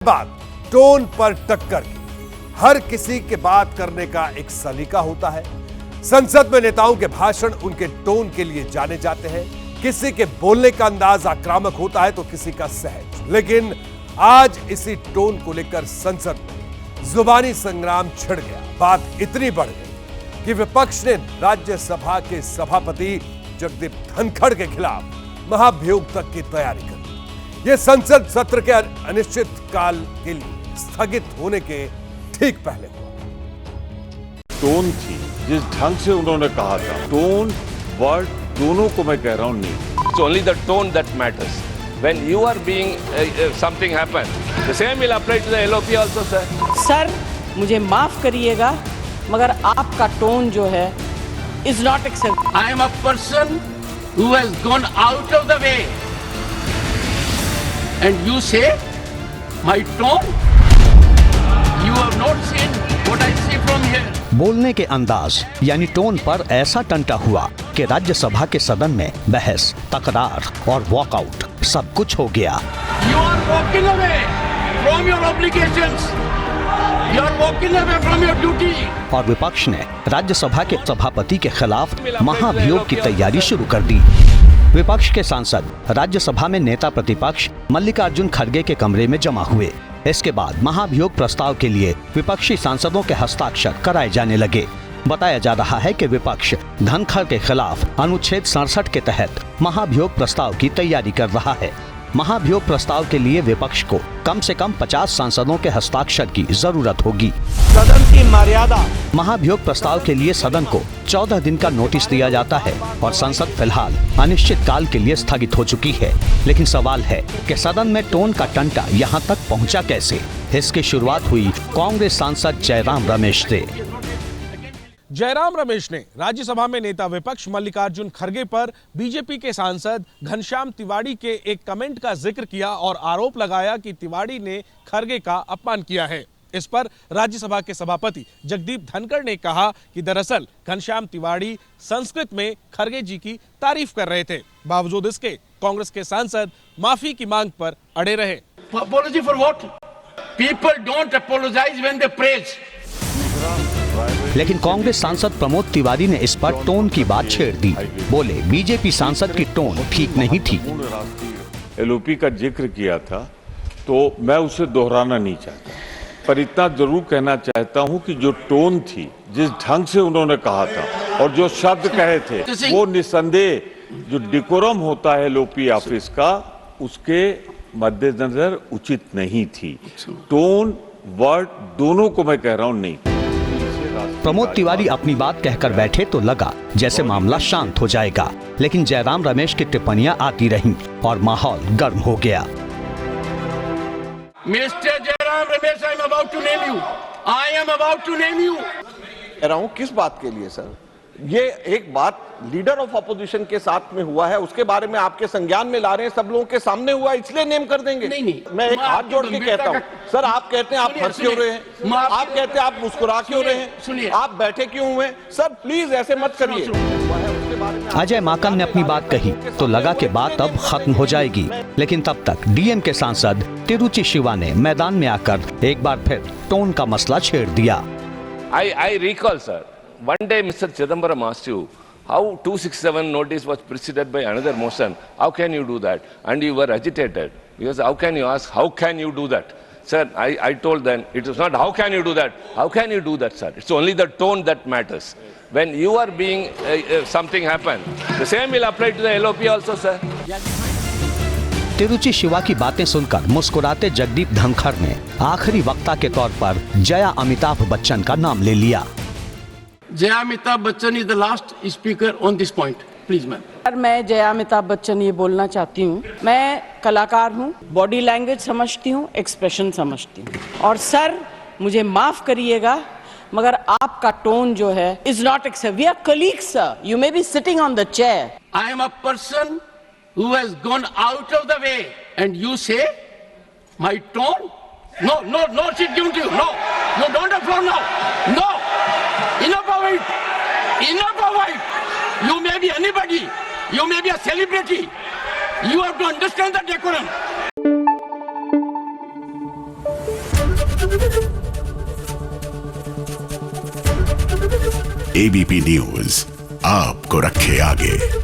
बात टोन पर टक्कर की। हर किसी के बात करने का एक सलीका होता है। संसद में नेताओं के भाषण उनके टोन के लिए जाने जाते हैं। किसी के बोलने का अंदाज आक्रामक होता है तो किसी का सहज। लेकिन आज इसी टोन को लेकर संसद में जुबानी संग्राम छिड़ गया। बात इतनी बढ़ गई कि विपक्ष ने राज्यसभा के सभापति जगदीप धनखड़ के खिलाफ महाभियोग तक की तैयारी कर ली। यह संसद सत्र के अनिश्चित काल के लिए स्थगित होने के ठीक पहले हुआ। टोन थी, जिस ढंग से उन्होंने कहा था, टोन वर्ड दोनों को मैं कह रहा हूं नहीं। It's only the tone that matters. When you are being something happen, the same will apply to the LOP also, sir. Sir मुझे माफ करिएगा मगर आपका टोन जो है is not acceptable. I am a person who has gone out of the way, and you say my tone. You have not seen what I see from here. बोलने के अंदाज यानी टोन पर ऐसा टंटा हुआ कि राज्यसभा के सदन में बहस, तकरार और वॉकआउट सब कुछ हो गया। You are walking away from your obligations. You are walking away from your duty. और विपक्ष ने राज्यसभा के सभापति के खिलाफ महाभियोग की तैयारी शुरू कर दी। विपक्ष के सांसद राज्यसभा में नेता प्रतिपक्ष मल्लिकार्जुन खड़गे के कमरे में जमा हुए। इसके बाद महाभियोग प्रस्ताव के लिए विपक्षी सांसदों के हस्ताक्षर कराए जाने लगे। बताया जा रहा है कि विपक्ष धनखड़ के खिलाफ अनुच्छेद 67 के तहत महाभियोग प्रस्ताव की तैयारी कर रहा है। महाभियोग प्रस्ताव के लिए विपक्ष को कम से कम 50 सांसदों के हस्ताक्षर की जरूरत होगी। सदन की मर्यादा। महाभियोग प्रस्ताव के लिए सदन को 14 दिन का नोटिस दिया जाता है और संसद फिलहाल अनिश्चित काल के लिए स्थगित हो चुकी है। लेकिन सवाल है कि सदन में टोन का टंटा यहाँ तक पहुँचा कैसे। इसकी शुरुआत हुई कांग्रेस सांसद जयराम रमेश से। जयराम रमेश ने राज्यसभा में नेता विपक्ष मल्लिकार्जुन खड़गे पर बीजेपी के सांसद घनश्याम तिवाड़ी के एक कमेंट का जिक्र किया और आरोप लगाया कि तिवाड़ी ने खड़गे का अपमान किया है। इस पर राज्यसभा के सभापति जगदीप धनखड़ ने कहा कि दरअसल घनश्याम तिवाड़ी संस्कृत में खड़गे जी की तारीफ कर रहे थे। बावजूद इसके कांग्रेस के सांसद माफी की मांग पर अड़े रहे। Apology for what? People don't apologize when they praise. लेकिन कांग्रेस सांसद प्रमोद तिवारी ने इस पर टोन की बात छेड़ दी। बोले बीजेपी सांसद की टोन ठीक नहीं थी। एलओपी का जिक्र किया था तो मैं उसे दोहराना नहीं चाहता, पर इतना जरूर कहना चाहता हूं कि जो टोन थी, जिस ढंग से उन्होंने कहा था और जो शब्द कहे थे, वो निसंदेह जो डिकोरम होता है एलओपी ऑफिस का, उसके मद्देनजर उचित नहीं थी। टोन वर्ड दोनों को मैं कह रहा हूं नहीं। प्रमोद तिवारी अपनी बात कहकर बैठे तो लगा जैसे मामला शांत हो जाएगा, लेकिन जयराम रमेश की टिप्पणियां आती रहीं और माहौल गर्म हो गया। Mr. Jairam Ramesh, I am about to name you. I am about to name you. कह रहा हूँ किस बात के लिए सर? ये एक बात लीडर ऑफ अपोजिशन के साथ में हुआ है, उसके बारे में आपके संज्ञान में ला रहे हैं, सब लोगों के सामने हुआ इसलिए नेम कर देंगे। नहीं। मैं एक हाथ जोड़ के कहता हूँ सर, आप कहते हैं आप हंस क्यों रहे हैं, आप कहते हैं आप मुस्कुरा क्यों रहे हैं, आप बैठे क्यों हुए सर, प्लीज ऐसे मत करिए। अजय माकन ने अपनी बात कही तो लगा कि बात अब खत्म हो जाएगी, लेकिन तब तक डीएम के सांसद तिरुचि शिवा ने मैदान में आकर एक बार फिर टोन का मसला छेड़ दिया। I recall, sir, one day Mr. Chidambaram asked you how 267 notice was preceded by another motion. How can you do that? And you were agitated. Because how can you ask, how can you do that? Sir, I told them, it is not how can you do that? How can you do that, sir? It's only the tone that matters. When you are being something happen, the same will apply to the LOP also, sir. Tiruchi Shiva की बातें सुनकर मुस्कुराते जगदीप धनखड़ ने आखिरी वक्ता के तौर पर जया अमिताभ बच्चन का नाम ले लिया। Jaya Amitabh Bachchan is the last speaker on this point. Please, ma'am. Sir मैं जया अमिताभ बच्चन ये बोलना चाहती हूँ, मैं कलाकार हूँ, बॉडी लैंग्वेज समझती हूँ, एक्सप्रेशन समझती हूँ, और सर मुझे माफ करिएगा मगर आपका टोन जो है is not acceptable. We are colleagues, sir. You may be sitting on the chair. I am a person who has gone out of the way, and you say my tone. No, sit down to you. No, don't applaud now. No, enough of it. Enough of it. You may be anybody. You may be a celebrity. You have to understand the decorum. ABP news आपको रखे आगे।